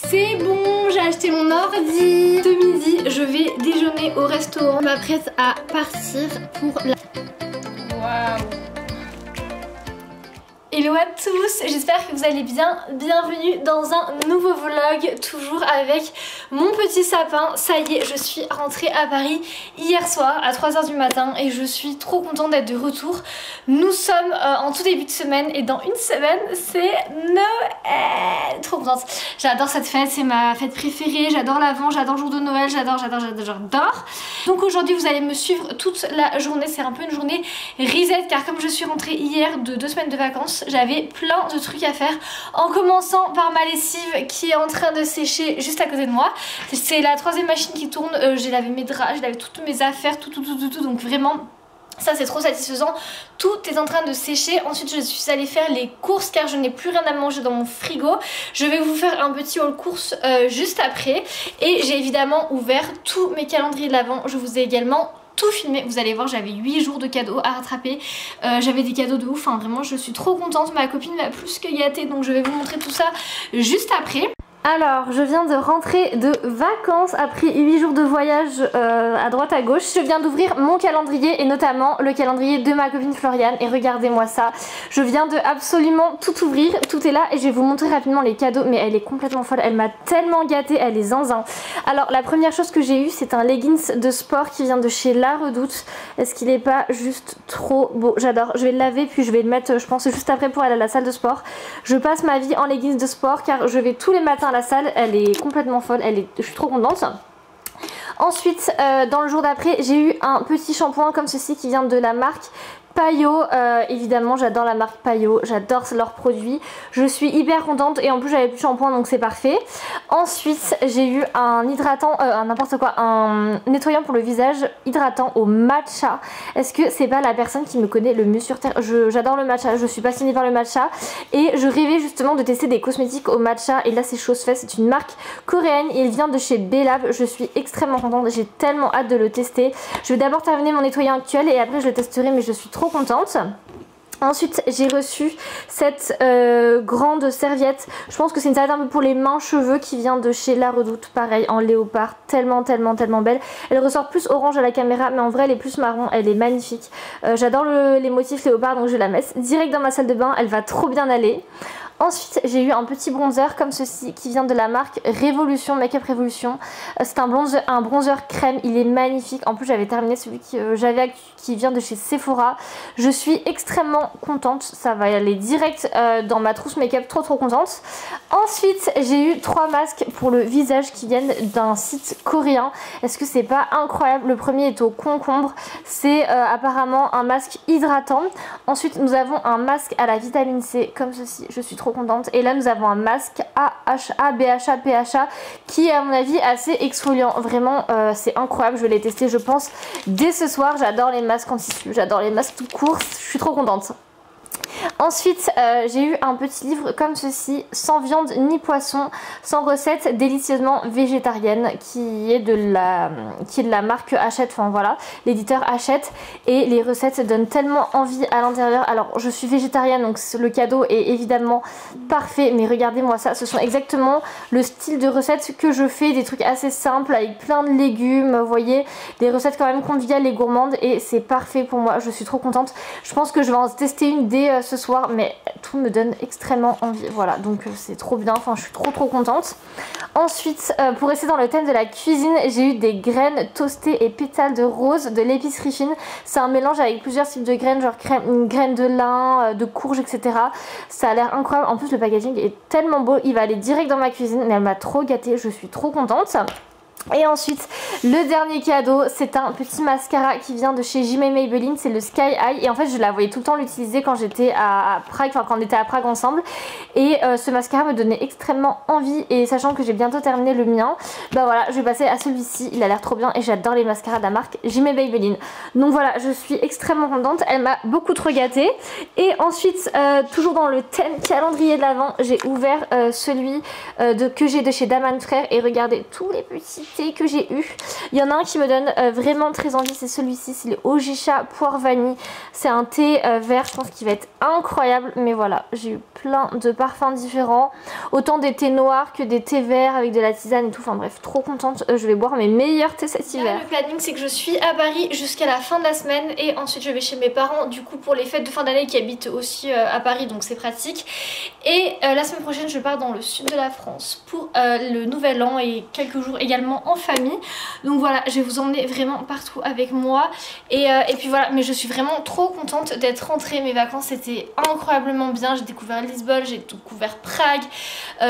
C'est bon, j'ai acheté mon ordi. Ce midi, je vais déjeuner au restaurant. Je m'apprête à partir pour la... Waouh. Hello à tous, j'espère que vous allez bien. Bienvenue dans un nouveau vlog, toujours avec mon petit sapin. Ça y est, je suis rentrée à Paris hier soir à 3 h du matin et je suis trop contente d'être de retour. Nous sommes en tout début de semaine et dans une semaine c'est Noël. Trop contente, j'adore cette fête, c'est ma fête préférée, j'adore l'Avent, j'adore le jour de Noël, j'adore. Donc aujourd'hui vous allez me suivre toute la journée, c'est un peu une journée reset car comme je suis rentrée hier de 2 semaines de vacances, j'avais plein de trucs à faire, en commençant par ma lessive qui est en train de sécher juste à côté de moi. C'est la 3e machine qui tourne, j'ai lavé mes draps, j'ai lavé toutes mes affaires, tout, donc vraiment ça c'est trop satisfaisant, tout est en train de sécher. Ensuite je suis allée faire les courses car je n'ai plus rien à manger dans mon frigo. Je vais vous faire un petit haul courses juste après. Et j'ai évidemment ouvert tous mes calendriers de l'Avent, je vous ai également tout filmé, vous allez voir, j'avais 8 jours de cadeaux à rattraper, j'avais des cadeaux de ouf, enfin vraiment je suis trop contente, ma copine m'a plus que gâtée, donc je vais vous montrer tout ça juste après. Alors, je viens de rentrer de vacances après 8 jours de voyage à droite à gauche. Je viens d'ouvrir mon calendrier et notamment le calendrier de ma copine Floriane. Et regardez-moi ça, je viens de absolument tout ouvrir, tout est là et je vais vous montrer rapidement les cadeaux. Mais elle est complètement folle, elle m'a tellement gâtée, elle est zinzin. Alors, la première chose que j'ai eue, c'est un leggings de sport qui vient de chez La Redoute. Est-ce qu'il n'est pas juste trop beau? J'adore, je vais le laver puis je vais le mettre, je pense, juste après pour aller à la salle de sport. Je passe ma vie en leggings de sport car je vais tous les matins à la salle, elle est complètement folle, je suis trop contente. Ensuite dans le jour d'après j'ai eu un petit shampoing comme ceci qui vient de la marque Payo, évidemment j'adore la marque Payo, j'adore leurs produits, je suis hyper contente et en plus j'avais plus de shampoing donc c'est parfait. Ensuite j'ai eu un hydratant, n'importe quoi, un nettoyant pour le visage hydratant au matcha. Est-ce que c'est pas la personne qui me connaît le mieux sur terre? J'adore le matcha, je suis passionnée par le matcha et je rêvais justement de tester des cosmétiques au matcha et là c'est chose faite, c'est une marque coréenne et il vient de chez Belab. Je suis extrêmement contente, j'ai tellement hâte de le tester. Je vais d'abord terminer mon nettoyant actuel et après je le testerai mais je suis trop contente. Ensuite j'ai reçu cette grande serviette, je pense que c'est une serviette un peu pour les mains cheveux qui vient de chez La Redoute, pareil en léopard, tellement belle. Elle ressort plus orange à la caméra mais en vrai elle est plus marron, elle est magnifique. J'adore les motifs léopard donc je la mets direct dans ma salle de bain, elle va trop bien aller. Ensuite j'ai eu un petit bronzer comme ceci qui vient de la marque Révolution, Make-up Révolution. C'est un bronzer crème, il est magnifique. En plus j'avais terminé celui que j'avais qui vient de chez Sephora. Je suis extrêmement contente, ça va aller direct dans ma trousse make-up, trop contente. Ensuite j'ai eu 3 masques pour le visage qui viennent d'un site coréen. Est-ce que c'est pas incroyable? Le premier est au concombre, c'est apparemment un masque hydratant. Ensuite nous avons un masque à la vitamine C comme ceci, je suis trop contente. Et là nous avons un masque AHA, BHA, PHA qui est à mon avis assez exfoliant. Vraiment c'est incroyable, je vais les tester je pense dès ce soir. J'adore les masques en tissu, j'adore les masques tout court, je suis trop contente. Ensuite j'ai eu un petit livre comme ceci, sans viande ni poisson, sans recettes, délicieusement végétarienne, qui est de la marque Hachette, enfin voilà, l'éditeur Hachette, et les recettes donnent tellement envie à l'intérieur. Alors je suis végétarienne donc le cadeau est évidemment parfait, mais regardez-moi ça, ce sont exactement le style de recettes que je fais, des trucs assez simples avec plein de légumes, vous voyez, des recettes quand même conviviales et gourmandes et c'est parfait pour moi, je suis trop contente. Je pense que je vais en tester une dès ce soir mais tout me donne extrêmement envie, voilà, donc c'est trop bien, enfin je suis trop contente. Ensuite pour rester dans le thème de la cuisine, j'ai eu des graines toastées et pétales de rose de l'épicerie fine. C'est un mélange avec plusieurs types de graines, genre graines de lin, de courge, etc. Ça a l'air incroyable, en plus le packaging est tellement beau, il va aller direct dans ma cuisine mais elle m'a trop gâtée, je suis trop contente. Et ensuite le dernier cadeau, c'est un petit mascara qui vient de chez Jimé Maybelline, c'est le Sky High et en fait je la voyais tout le temps l'utiliser quand j'étais à Prague, enfin quand on était à Prague ensemble et ce mascara me donnait extrêmement envie et sachant que j'ai bientôt terminé le mien, bah voilà je vais passer à celui-ci, il a l'air trop bien et j'adore les mascaras de la marque Jimé Maybelline. Donc voilà, je suis extrêmement contente, elle m'a beaucoup trop gâtée. Et ensuite toujours dans le thème calendrier de l'Avent, j'ai ouvert celui que j'ai de chez Daman Frères et regardez tous les petits thés que j'ai eu. Il y en a un qui me donne vraiment très envie, c'est celui-ci, c'est le Ojicha Poire Vanille. C'est un thé vert, je pense qu'il va être incroyable. Mais voilà, j'ai eu plein de parfums différents. Autant des thés noirs que des thés verts avec de la tisane et tout. Enfin bref, trop contente. Je vais boire mes meilleurs thés cet hiver. Là, le planning, c'est que je suis à Paris jusqu'à la fin de la semaine. Et ensuite, je vais chez mes parents, du coup, pour les fêtes de fin d'année qui habitent aussi à Paris. Donc c'est pratique. Et la semaine prochaine, je pars dans le sud de la France pour le nouvel an et quelques jours également en famille. Donc voilà, je vais vous emmener vraiment partout avec moi. Et puis voilà, mais je suis vraiment trop contente d'être rentrée. Mes vacances c'était incroyablement bien. J'ai découvert Lisbonne, j'ai découvert Prague.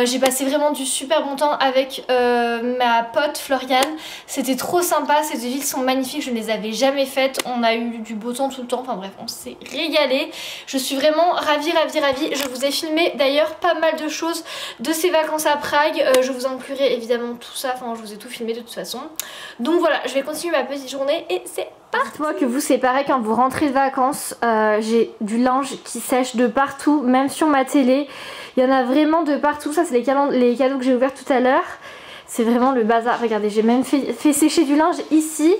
J'ai passé vraiment du super bon temps avec ma pote Floriane. C'était trop sympa, ces deux villes sont magnifiques, je ne les avais jamais faites. On a eu du beau temps tout le temps, enfin bref, on s'est régalé. Je suis vraiment ravie. Je vous ai filmé d'ailleurs pas mal de choses de ces vacances à Prague. Je vous inclurai évidemment tout ça, enfin je vous ai tout filmé de toute façon. Donc voilà, je vais continuer ma petite journée et c'est parti. Dites-moi que vous c'est pareil quand vous rentrez de vacances. J'ai du linge qui sèche de partout, même sur ma télé. Il y en a vraiment de partout. Ça c'est les cadeaux que j'ai ouverts tout à l'heure. C'est vraiment le bazar. Regardez, j'ai même fait sécher du linge ici.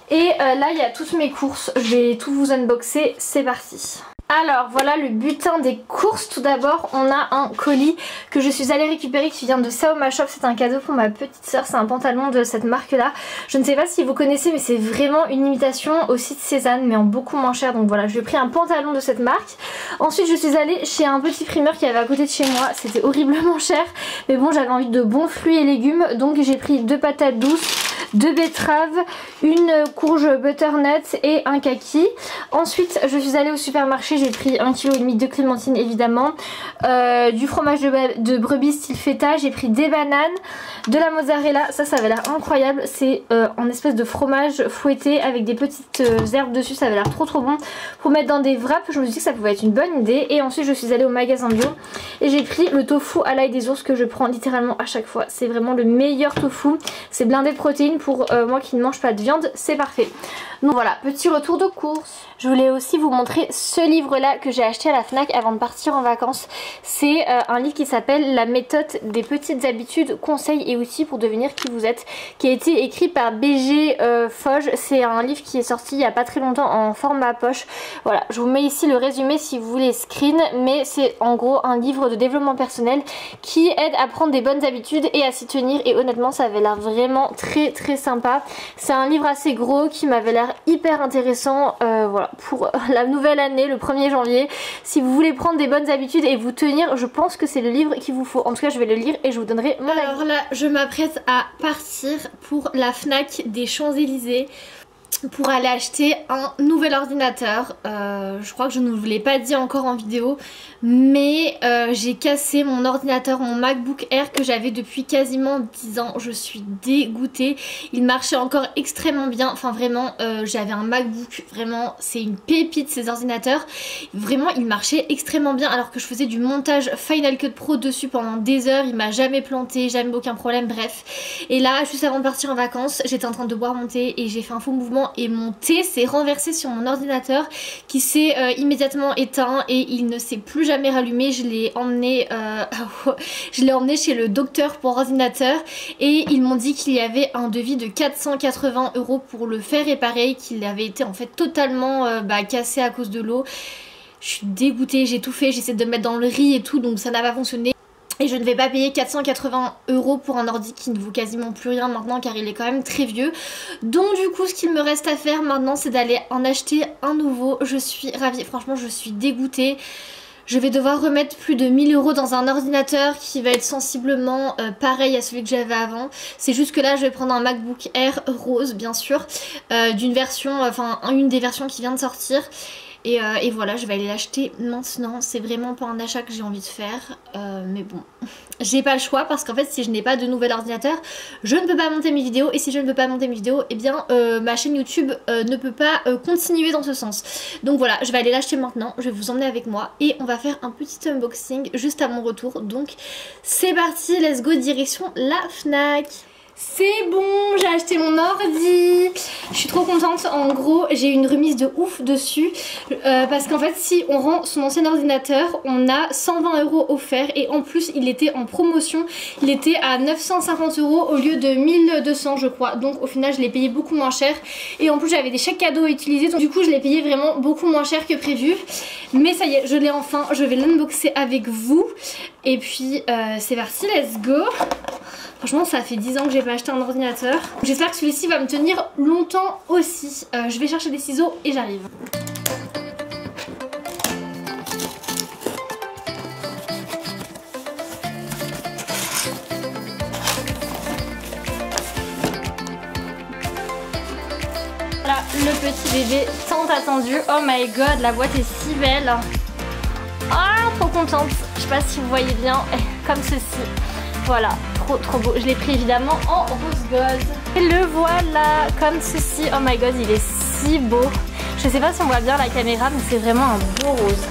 Et là il y a toutes mes courses. Je vais tout vous unboxer. C'est parti. Alors voilà le butin des courses. Tout d'abord on a un colis que je suis allée récupérer qui vient de Saoma Shop. C'est un cadeau pour ma petite soeur, c'est un pantalon de cette marque là. Je ne sais pas si vous connaissez mais c'est vraiment une imitation aussi de Cézanne mais en beaucoup moins cher. Donc voilà, je lui ai pris un pantalon de cette marque. Ensuite je suis allée chez un petit primeur qui avait à côté de chez moi. C'était horriblement cher mais bon, j'avais envie de bons fruits et légumes. Donc j'ai pris 2 patates douces, 2 betteraves, une courge butternut et un kaki. Ensuite je suis allée au supermarché, j'ai pris 1,5 kg de clémentine évidemment, du fromage de brebis style feta, j'ai pris des bananes, de la mozzarella, ça avait l'air incroyable, c'est en espèce de fromage fouetté avec des petites herbes dessus, ça avait l'air trop bon pour mettre dans des wraps. Je me suis dit que ça pouvait être une bonne idée. Et ensuite je suis allée au magasin bio et j'ai pris le tofu à l'ail des ours que je prends littéralement à chaque fois. C'est vraiment le meilleur tofu, c'est blindé de protéines. Pour moi qui ne mange pas de viande, c'est parfait. Donc voilà, petit retour de course. Je voulais aussi vous montrer ce livre là que j'ai acheté à la Fnac avant de partir en vacances. C'est un livre qui s'appelle La méthode des petites habitudes, conseils et outils pour devenir qui vous êtes, qui a été écrit par BG Foge. C'est un livre qui est sorti il n'y a pas très longtemps en format poche. Voilà, je vous mets ici le résumé si vous voulez screen, mais c'est en gros un livre de développement personnel qui aide à prendre des bonnes habitudes et à s'y tenir. Et honnêtement ça avait l'air vraiment très sympa. C'est un livre assez gros qui m'avait l'air hyper intéressant. Voilà, pour la nouvelle année, le 1er janvier, si vous voulez prendre des bonnes habitudes et vous tenir, je pense que c'est le livre qu'il vous faut. En tout cas je vais le lire et je vous donnerai mon avis. Alors là je m'apprête à partir pour la Fnac des Champs-Élysées pour aller acheter un nouvel ordinateur. Je crois que je ne vous l'ai pas dit encore en vidéo, mais j'ai cassé mon ordinateur, mon MacBook Air que j'avais depuis quasiment 10 ans. Je suis dégoûtée. Il marchait encore extrêmement bien. Enfin vraiment, j'avais un MacBook, vraiment c'est une pépite ces ordinateurs. Vraiment il marchait extrêmement bien alors que je faisais du montage Final Cut Pro dessus pendant des heures. Il m'a jamais planté, jamais aucun problème, bref. Et là juste avant de partir en vacances, j'étais en train de boire mon thé et j'ai fait un faux mouvement et mon thé s'est renversé sur mon ordinateur qui s'est immédiatement éteint et il ne s'est plus jamais rallumé. Je l'ai emmené chez le docteur pour ordinateur et ils m'ont dit qu'il y avait un devis de 480 € pour le faire réparer, qu'il avait été en fait totalement cassé à cause de l'eau. Je suis dégoûtée, j'ai tout fait, j'essaie de me mettre dans le riz et tout, donc ça n'a pas fonctionné. Et je ne vais pas payer 480 € pour un ordi qui ne vaut quasiment plus rien maintenant car il est quand même très vieux. Donc du coup ce qu'il me reste à faire maintenant c'est d'aller en acheter un nouveau. Je suis ravie, franchement je suis dégoûtée. Je vais devoir remettre plus de 1000 € dans un ordinateur qui va être sensiblement pareil à celui que j'avais avant. C'est juste que là je vais prendre un MacBook Air rose bien sûr, d'une version, enfin une des versions qui vient de sortir. Et voilà, je vais aller l'acheter maintenant. C'est vraiment pas un achat que j'ai envie de faire, mais bon, j'ai pas le choix parce qu'en fait si je n'ai pas de nouvel ordinateur, je ne peux pas monter mes vidéos. Et si je ne peux pas monter mes vidéos, et bien ma chaîne YouTube ne peut pas continuer dans ce sens. Donc voilà, je vais aller l'acheter maintenant, je vais vous emmener avec moi et on va faire un petit unboxing juste à mon retour. Donc c'est parti, let's go, direction la Fnac. C'est bon, j'ai acheté mon ordi. Je suis trop contente. En gros, j'ai une remise de ouf dessus. Parce qu'en fait, si on rend son ancien ordinateur, on a 120 € offerts. Et en plus, il était en promotion. Il était à 950 € au lieu de 1200, je crois. Donc au final, je l'ai payé beaucoup moins cher. Et en plus, j'avais des chèques cadeaux à utiliser. Donc du coup, je l'ai payé vraiment beaucoup moins cher que prévu. Mais ça y est, je l'ai enfin. Je vais l'unboxer avec vous. Et puis, c'est parti, let's go. Franchement, ça fait 10 ans que j'ai pas acheté un ordinateur. J'espère que celui-ci va me tenir longtemps aussi. Je vais chercher des ciseaux et j'arrive. Voilà, le petit bébé tant attendu. Oh my god, la boîte est si belle. Ah, trop contente. Je sais pas si vous voyez bien, comme ceci. Voilà, trop beau. Je l'ai pris évidemment en rose gold. Et le voilà, comme ceci. Oh my god, il est si beau. Je sais pas si on voit bien la caméra, mais c'est vraiment un beau rose.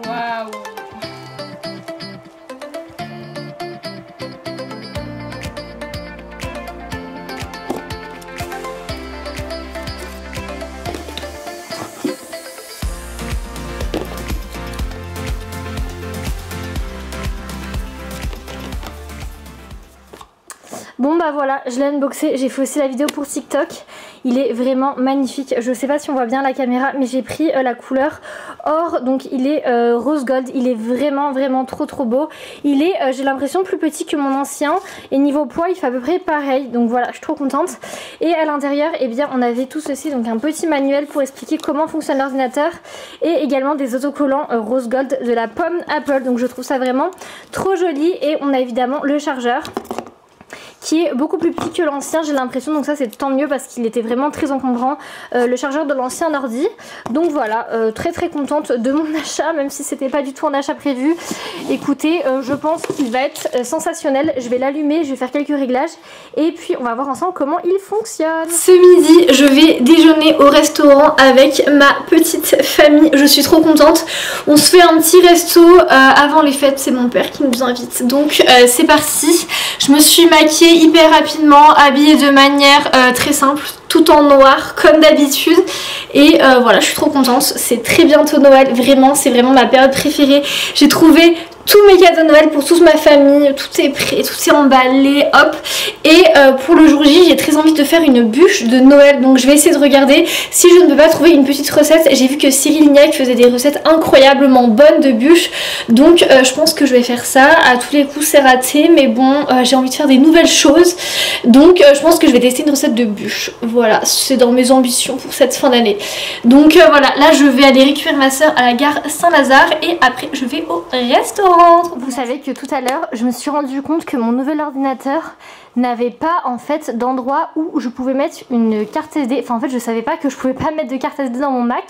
Waouh! Bon bah voilà, je l'ai unboxé, j'ai fait aussi la vidéo pour TikTok. Il est vraiment magnifique. Je sais pas si on voit bien la caméra, mais j'ai pris la couleur or, donc il est rose gold. Il est vraiment trop beau. Il est, j'ai l'impression, plus petit que mon ancien. Et niveau poids, il fait à peu près pareil. Donc voilà, je suis trop contente. Et à l'intérieur, eh bien, on avait tout ceci, donc un petit manuel pour expliquer comment fonctionne l'ordinateur. Et également des autocollants rose gold de la pomme Apple. Donc je trouve ça vraiment trop joli. Et on a évidemment le chargeur, qui est beaucoup plus petit que l'ancien, j'ai l'impression, donc ça c'est tant mieux parce qu'il était vraiment très encombrant, le chargeur de l'ancien ordi. Donc voilà, très contente de mon achat, même si c'était pas du tout un achat prévu. Écoutez, je pense qu'il va être sensationnel. Je vais l'allumer, je vais faire quelques réglages et puis on va voir ensemble comment il fonctionne. Ce midi, je vais déjeuner au restaurant avec ma petite famille. Je suis trop contente. On se fait un petit resto avant les fêtes, c'est mon père qui nous invite. Donc c'est parti. Je me suis maquillée hyper rapidement, habillée de manière très simple, tout en noir comme d'habitude. Et voilà, je suis trop contente. C'est très bientôt Noël, vraiment, c'est vraiment ma période préférée. J'ai trouvé tous mes cadeaux de Noël pour toute ma famille, tout est prêt, tout est emballé, hop. Et pour le jour J, j'ai très envie de faire une bûche de Noël, donc je vais essayer de regarder si je ne peux pas trouver une petite recette. J'ai vu que Cyril Lignac faisait des recettes incroyablement bonnes de bûches, donc je pense que je vais faire ça. À tous les coups c'est raté, mais bon, j'ai envie de faire des nouvelles choses, donc je pense que je vais tester une recette de bûche. Voilà, c'est dans mes ambitions pour cette fin d'année. Donc voilà, là je vais aller récupérer ma soeur à la gare Saint-Lazare et après je vais au restaurant. Vous savez que tout à l'heure, je me suis rendu compte que mon nouvel ordinateur n'avait pas en fait d'endroit où je pouvais mettre une carte SD. Enfin en fait je savais pas que je pouvais pas mettre de carte SD dans mon Mac.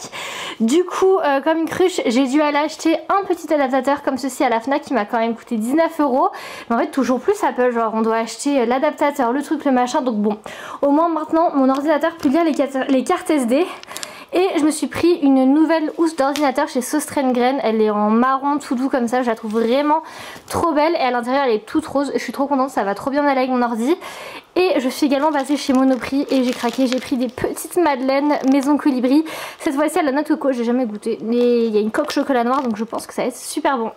Du coup comme une cruche, j'ai dû aller acheter un petit adaptateur comme ceci à la Fnac qui m'a quand même coûté 19 €. Mais en fait toujours plus Apple, genre on doit acheter l'adaptateur, le truc, le machin. Donc bon, au moins maintenant mon ordinateur peut lire les cartes SD. Et je me suis pris une nouvelle housse d'ordinateur chez Söstrengren. Elle est en marron tout doux comme ça. Je la trouve vraiment trop belle. Et à l'intérieur elle est toute rose. Je suis trop contente, ça va trop bien aller avec mon ordi. Et je suis également passée chez Monoprix et j'ai craqué. J'ai pris des petites madeleines maison colibri. Cette fois-ci elle a noix de coco, j'ai jamais goûté. Mais il y a une coque chocolat noir donc je pense que ça va être super bon.